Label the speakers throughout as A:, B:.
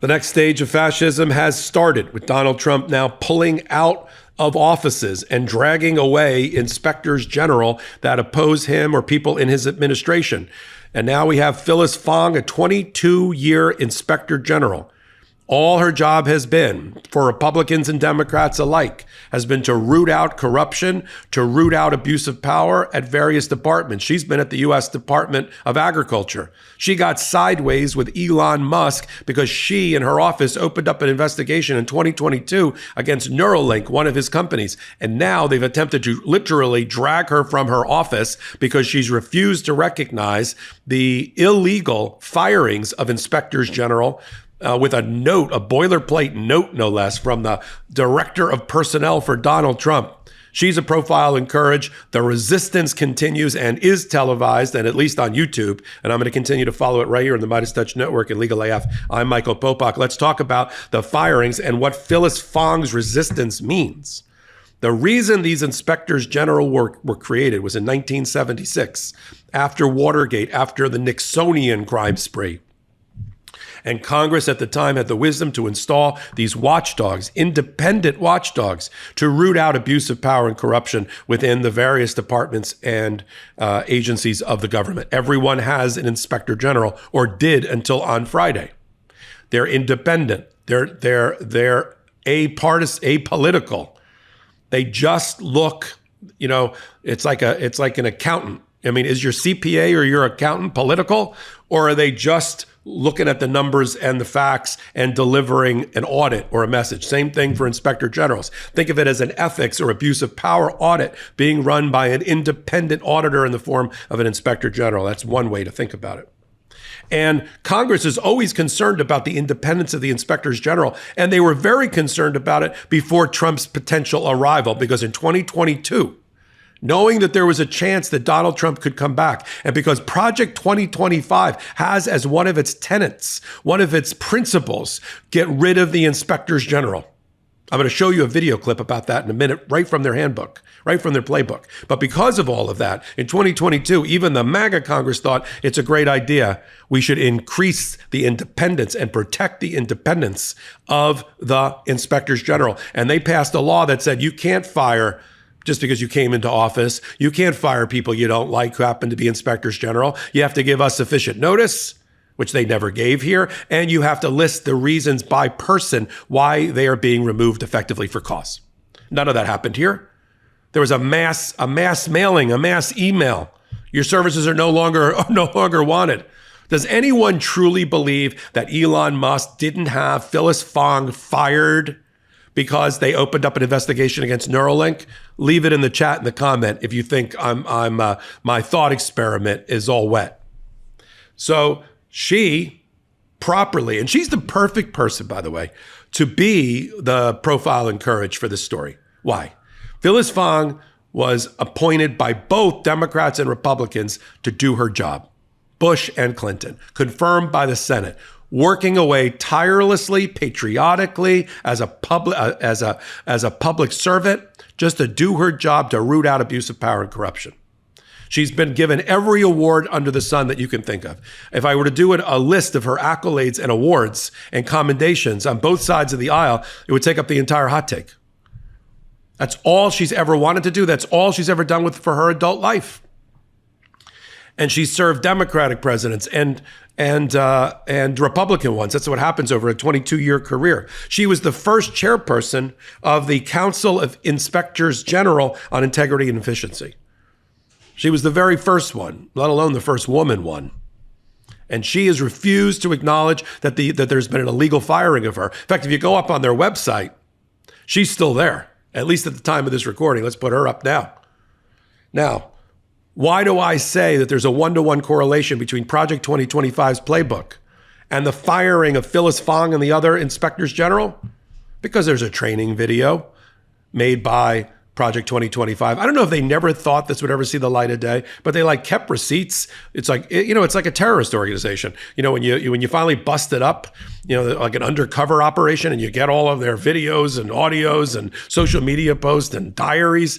A: The next stage of fascism has started, with Donald Trump now pulling out of offices and dragging away inspectors general that oppose him or people in his administration. And now we have Phyllis Fong, a 22-year inspector general. All her job has been, for Republicans and Democrats alike, has been to root out corruption, to root out abuse of power at various departments. She's been at the U.S. Department of Agriculture. She got sideways with Elon Musk because she and her office opened up an investigation in 2022 against Neuralink, one of his companies. And now they've attempted to literally drag her from her office because she's refused to recognize the illegal firings of inspectors general, with a note, a boilerplate note, no less, from the director of personnel for Donald Trump. She's a profile in courage. The resistance continues and is televised, and at least on YouTube. And I'm going to continue to follow it right here on the MeidasTouch Network and Legal AF. I'm Michael Popok. Let's talk about the firings and what Phyllis Fong's resistance means. The reason these inspectors general were created was in 1976, after Watergate, after the Nixonian crime spree. And Congress at the time had the wisdom to install these watchdogs, independent watchdogs, to root out abuse of power and corruption within the various departments and agencies of the government. Everyone has an inspector general, or did until on Friday. They're independent. They're apolitical. They just look, it's like an accountant. I mean, is your CPA or your accountant political, or are they just looking at the numbers and the facts and delivering an audit or a message? Same thing for inspector generals. Think of it as an ethics or abuse of power audit being run by an independent auditor in the form of an inspector general. That's one way to think about it. And Congress is always concerned about the independence of the inspectors general. And they were very concerned about it before Trump's potential arrival, because in 2022, knowing that there was a chance that Donald Trump could come back, and because Project 2025 has as one of its tenets, one of its principles, get rid of the inspectors general. I'm going to show you a video clip about that in a minute, right from their handbook, right from their playbook. But because of all of that, in 2022, even the MAGA Congress thought it's a great idea. We should increase the independence and protect the independence of the inspectors general. And they passed a law that said you can't fire just because you came into office. You can't fire people you don't like who happen to be inspectors general. You have to give us sufficient notice, which they never gave here, and you have to list the reasons by person why they are being removed effectively for cause. None of that happened here. There was a mass mailing, a mass email. Your services are no longer wanted. Does anyone truly believe that Elon Musk didn't have Phyllis Fong fired because they opened up an investigation against Neuralink? Leave it in the chat in the comment if you think my thought experiment is all wet. So she properly, and she's the perfect person, by the way, to be the profile in courage for this story. Why? Phyllis Fong was appointed by both Democrats and Republicans to do her job. Bush and Clinton, confirmed by the Senate, working away tirelessly, patriotically, as a public servant, just to do her job to root out abuse of power and corruption. She's been given every award under the sun that you can think of. If I were to do a list of her accolades and awards and commendations on both sides of the aisle, it would take up the entire hot take. That's all she's ever wanted to do. That's all she's ever done for her adult life. And she served Democratic presidents and Republican ones. That's what happens over a 22-year career. She was the first chairperson of the Council of Inspectors General on Integrity and Efficiency. She was the very first one, let alone the first woman one. And she has refused to acknowledge that there's been an illegal firing of her. In fact, if you go up on their website, she's still there, at least at the time of this recording. Let's put her up now. Now, why do I say that there's a one-to-one correlation between Project 2025's playbook and the firing of Phyllis Fong and the other inspectors general? Because there's a training video made by Project 2025. I don't know if they never thought this would ever see the light of day, but they kept receipts. It's like a terrorist organization. When you finally bust it up, like an undercover operation, and you get all of their videos and audios and social media posts and diaries.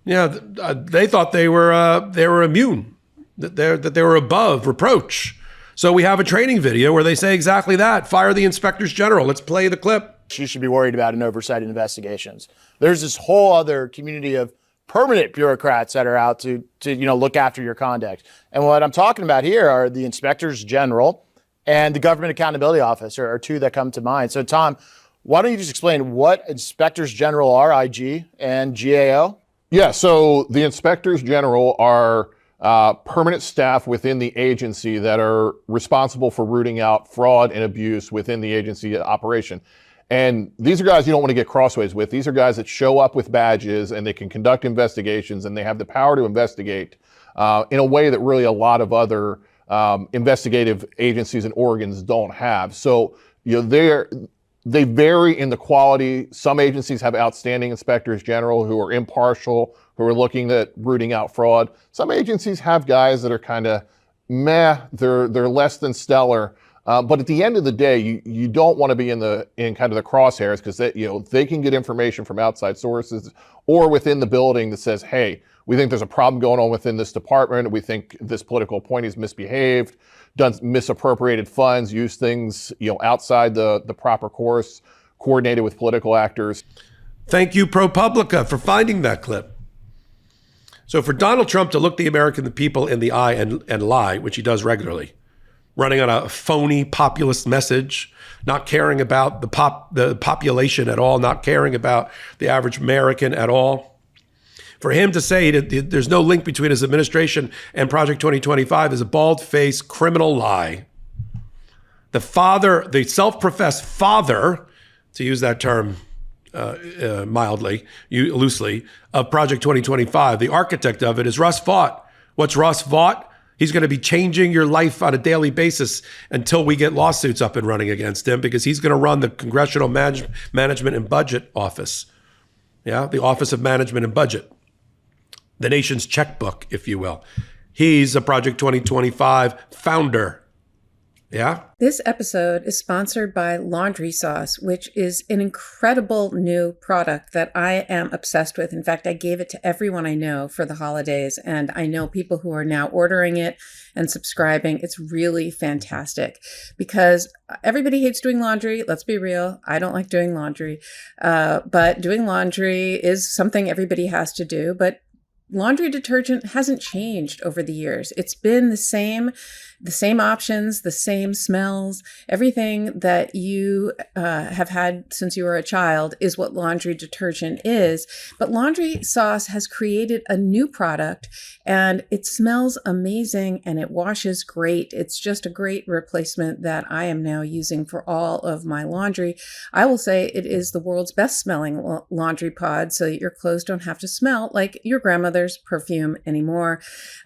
A: They thought they were immune, that they were above reproach. So we have a training video where they say exactly that. Fire the inspectors general. Let's play the clip.
B: You should be worried about an oversight in investigations. There's this whole other community of permanent bureaucrats that are out to look after your conduct. And what I'm talking about here are the inspectors general and the government accountability office are two that come to mind. So Tom, why don't you just explain what inspectors general are, IG and GAO?
C: Yeah, so the inspectors general are permanent staff within the agency that are responsible for rooting out fraud and abuse within the agency operation. And these are guys you don't want to get crossways with. These are guys that show up with badges and they can conduct investigations and they have the power to investigate in a way that really a lot of other investigative agencies and organs don't have. So, they vary in the quality. Some agencies have outstanding inspectors general who are impartial, who are looking at rooting out fraud. Some agencies have guys that are kind of meh, they're less than stellar. But at the end of the day, you don't want to be in kind of the crosshairs because they can get information from outside sources or within the building that says, hey, we think there's a problem going on within this department. We think this political appointee's misbehaved, done misappropriated funds, used things outside the proper course, coordinated with political actors.
A: Thank you, ProPublica, for finding that clip. So for Donald Trump to look the American people in the eye and lie, which he does regularly, running on a phony populist message, not caring about the population at all, not caring about the average American at all. For him to say that there's no link between his administration and Project 2025 is a bald-faced criminal lie. The self-professed father, to use that term mildly, loosely, of Project 2025, the architect of it is Russ Vought. What's Russ Vought? He's going to be changing your life on a daily basis until we get lawsuits up and running against him because he's going to run the Congressional Management and Budget Office. Yeah, the Office of Management and Budget. The nation's checkbook, if you will. He's a Project 2025 founder. Yeah?
D: This episode is sponsored by Laundry Sauce, which is an incredible new product that I am obsessed with. In fact, I gave it to everyone I know for the holidays, and I know people who are now ordering it and subscribing. It's really fantastic because everybody hates doing laundry. Let's be real. I don't like doing laundry, but doing laundry is something everybody has to do. But laundry detergent hasn't changed over the years. It's been the same options, the same smells. Everything that you have had since you were a child is what laundry detergent is. But Laundry Sauce has created a new product and it smells amazing and it washes great. It's just a great replacement that I am now using for all of my laundry. I will say it is the world's best smelling laundry pod so that your clothes don't have to smell like your grandmother's perfume anymore.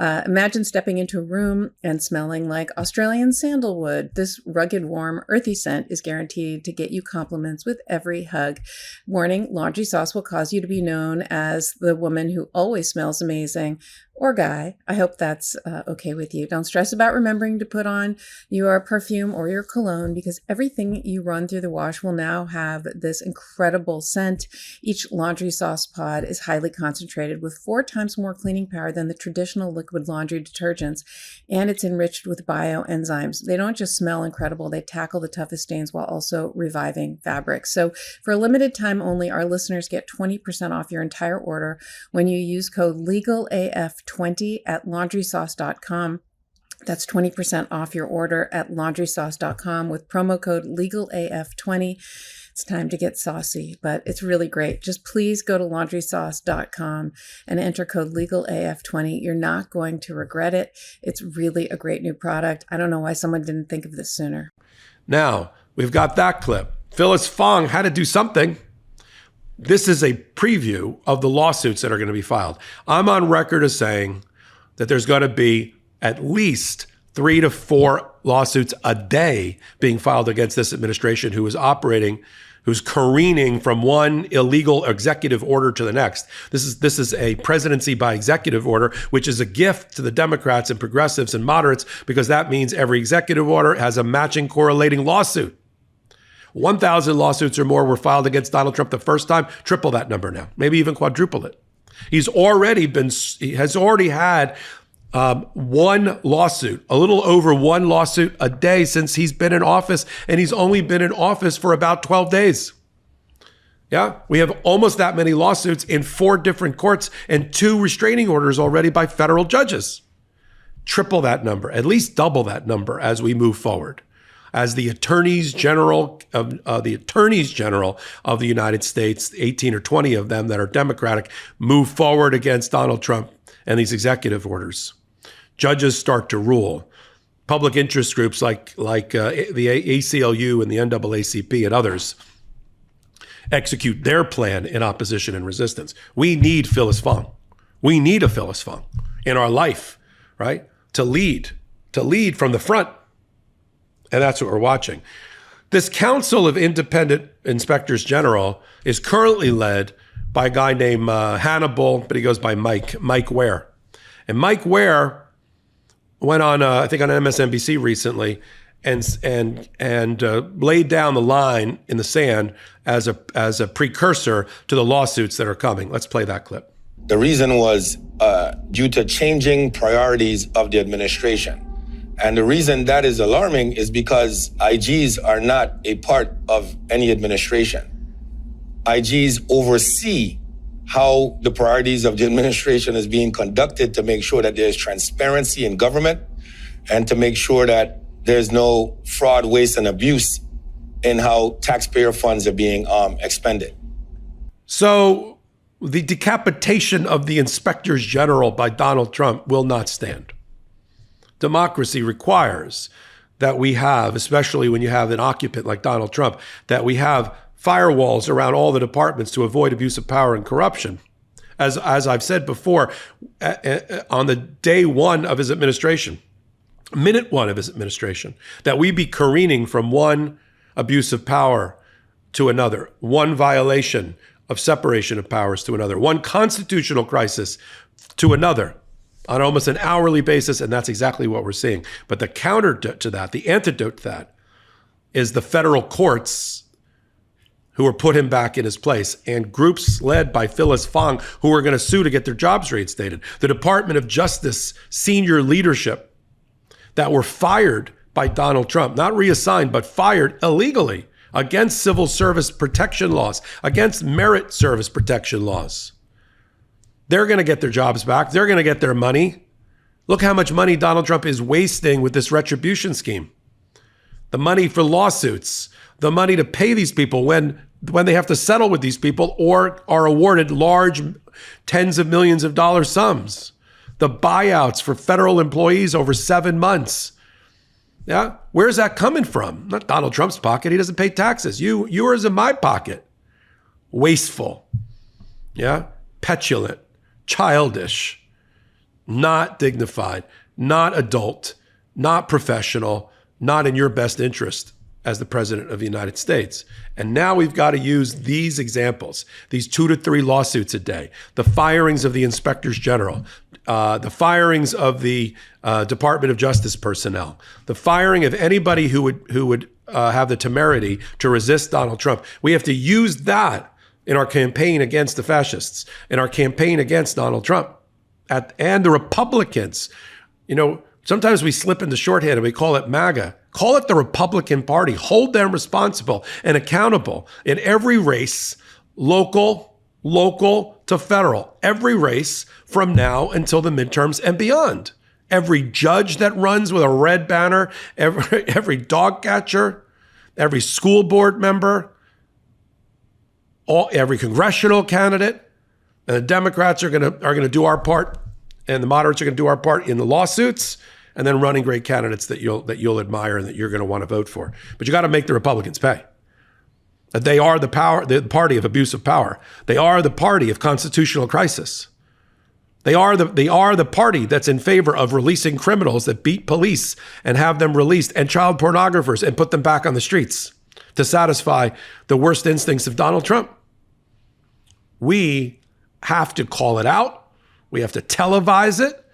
D: Imagine stepping into a room and smelling like Australian sandalwood. This rugged, warm, earthy scent is guaranteed to get you compliments with every hug. Warning, Laundry Sauce will cause you to be known as the woman who always smells amazing. Or guy. I hope that's okay with you. Don't stress about remembering to put on your perfume or your cologne because everything you run through the wash will now have this incredible scent. Each Laundry Sauce pod is highly concentrated with 4 times more cleaning power than the traditional liquid laundry detergents, and it's enriched with bioenzymes. They don't just smell incredible, they tackle the toughest stains while also reviving fabrics. So for a limited time only, our listeners get 20% off your entire order when you use code LEGALAF20 at laundrysauce.com. That's 20% off your order at laundrysauce.com with promo code LEGALAF20. It's time to get saucy, but it's really great. Just please go to laundrysauce.com and enter code LEGALAF20. You're not going to regret it. It's really a great new product. I don't know why someone didn't think of this sooner.
A: Now, we've got that clip. Phyllis Fong had to do something. This is a preview of the lawsuits that are going to be filed. I'm on record as saying that there's going to be at least 3 to 4 lawsuits a day being filed against this administration who's careening from one illegal executive order to the next. This is a presidency by executive order, which is a gift to the Democrats and progressives and moderates because that means every executive order has a matching correlating lawsuit. 1,000 lawsuits or more were filed against Donald Trump the first time. Triple that number now, maybe even quadruple it. He has already had One lawsuit, a little over one lawsuit a day since he's been in office, and he's only been in office for about 12 days. Yeah, we have almost that many lawsuits in 4 different courts and 2 restraining orders already by federal judges. Triple that number, at least double that number as we move forward. As the attorneys general of the United States, 18 or 20 of them that are Democratic, move forward against Donald Trump and these executive orders. Judges start to rule. Public interest groups like the ACLU and the NAACP and others execute their plan in opposition and resistance. We need Phyllis Fong. We need a Phyllis Fong in our life, right? To lead from the front. And that's what we're watching. This Council of Independent Inspectors General is currently led by a guy named Hannibal, but he goes by Mike Ware. And Mike Ware went on, I think on MSNBC recently, and laid down the line in the sand as a precursor to the lawsuits that are coming. Let's play that clip.
E: The reason was due to changing priorities of the administration. And the reason that is alarming is because IGs are not a part of any administration. IGs oversee how the priorities of the administration is being conducted to make sure that there's transparency in government and to make sure that there's no fraud, waste, and abuse in how taxpayer funds are being expended.
A: So the decapitation of the inspectors general by Donald Trump will not stand. Democracy requires that we have, especially when you have an occupant like Donald Trump, that we have firewalls around all the departments to avoid abuse of power and corruption. As I've said before, on the day one of his administration, minute one of his administration, that we be careening from one abuse of power to another, one violation of separation of powers to another, one constitutional crisis to another, on almost an hourly basis, and that's exactly what we're seeing. But the counter to that, the antidote to that, is the federal courts who are put him back in his place, and groups led by Phyllis Fong who are going to sue to get their jobs reinstated. The Department of Justice senior leadership that were fired by Donald Trump, not reassigned, but fired illegally against civil service protection laws, against merit service protection laws. They're going to get their jobs back. They're going to get their money. Look how much money Donald Trump is wasting with this retribution scheme. The money for lawsuits, the money to pay these people when they have to settle with these people or are awarded large tens of millions of dollar sums. The buyouts for federal employees over 7 months. Yeah, where's that coming from? Not Donald Trump's pocket. He doesn't pay taxes. Yours in my pocket. Wasteful. Yeah, petulant. Childish, not dignified, not adult, not professional, not in your best interest as the president of the United States. And now we've got to use these examples, these 2 to 3 lawsuits a day, the firings of the inspectors general, the firings of the Department of Justice personnel, the firing of anybody who would have the temerity to resist Donald Trump. We have to use that in our campaign against the fascists, in our campaign against Donald Trump, and the Republicans. You know, sometimes we slip into shorthand and we call it MAGA. Call it the Republican Party. Hold them responsible and accountable in every race, local to federal, every race from now until the midterms and beyond. Every judge that runs with a red banner, every dog catcher, every school board member, every congressional candidate, and the Democrats are gonna do our part, and the moderates are gonna do our part in the lawsuits, and then running great candidates that you'll admire and that you're gonna want to vote for. But you got to make the Republicans pay. That they are the party of abuse of power. They are the party of constitutional crisis. They are the party that's in favor of releasing criminals that beat police and have them released, and child pornographers, and put them back on the streets to satisfy the worst instincts of Donald Trump. We have to call it out. We have to televise it.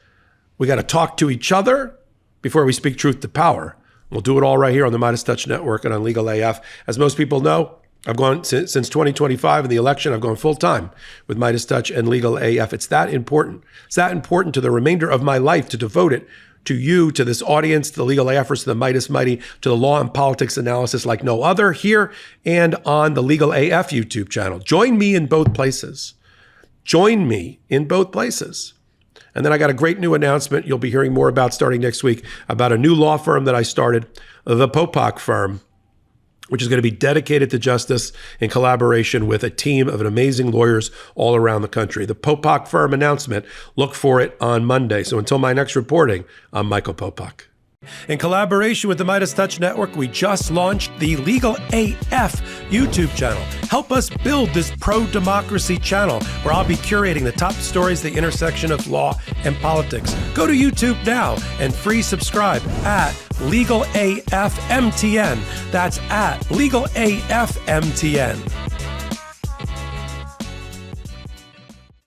A: We got to talk to each other before we speak truth to power. We'll do it all right here on the MeidasTouch Network and on Legal AF. As most people know, I've gone since 2025 in the election. I've gone full time with MeidasTouch and Legal AF. It's that important. It's that important to the remainder of my life to devote it to you, to this audience, to the Legal AFers, to the Meidas Mighty, to the law and politics analysis like no other here and on the Legal AF YouTube channel. Join me in both places. Join me in both places. And then I got a great new announcement you'll be hearing more about starting next week about a new law firm that I started, the Popok firm, which is going to be dedicated to justice in collaboration with a team of amazing lawyers all around the country. The Popok firm announcement, look for it on Monday. So until my next reporting, I'm Michael Popok. In collaboration with the MeidasTouch Network, we just launched the Legal AF YouTube channel. Help us build this pro-democracy channel where I'll be curating the top stories, the intersection of law and politics. Go to YouTube now and free subscribe at Legal AF MTN. That's at Legal AF MTN.